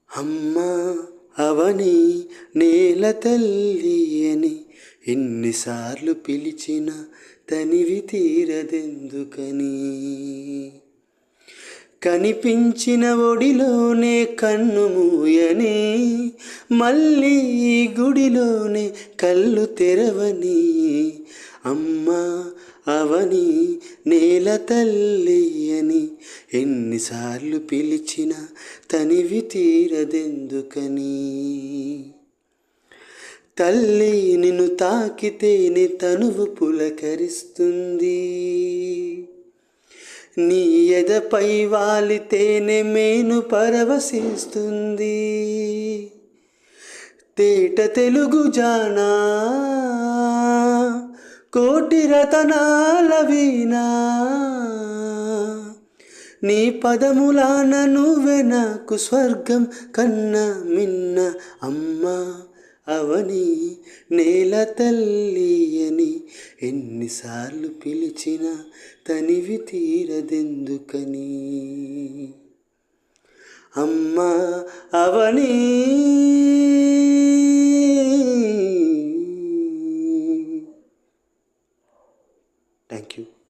అమ్మా అవని నేల తల్లి అని ఎన్నిసార్లు పిలిచిన తనివి తీరదెందుకని. కనిపించిన ఒడిలోనే కన్ను మూయని, మళ్ళీ ఈ గుడిలోనే కళ్ళు తెరవని. అమ్మా అవని నేల తల్లి అని ఎన్నిసార్లు పిలిచిన తనివి తీరదెందుకని. తల్లి నిన్ను తాకితేనే తనువు పులకరిస్తుంది, నీ ఎదపై వాలితేనే మేను పరవశిస్తుంది. తేట తెలుగు జానా కోటి రతనాల వీణా, నీ పదములాన నువ్వే నాకు స్వర్గం కన్నా మిన్న. అమ్మా అవని నేల తల్లి అని ఎన్నిసార్లు పిలిచిన తనివి తీరదెందుకని. అమ్మా అవని.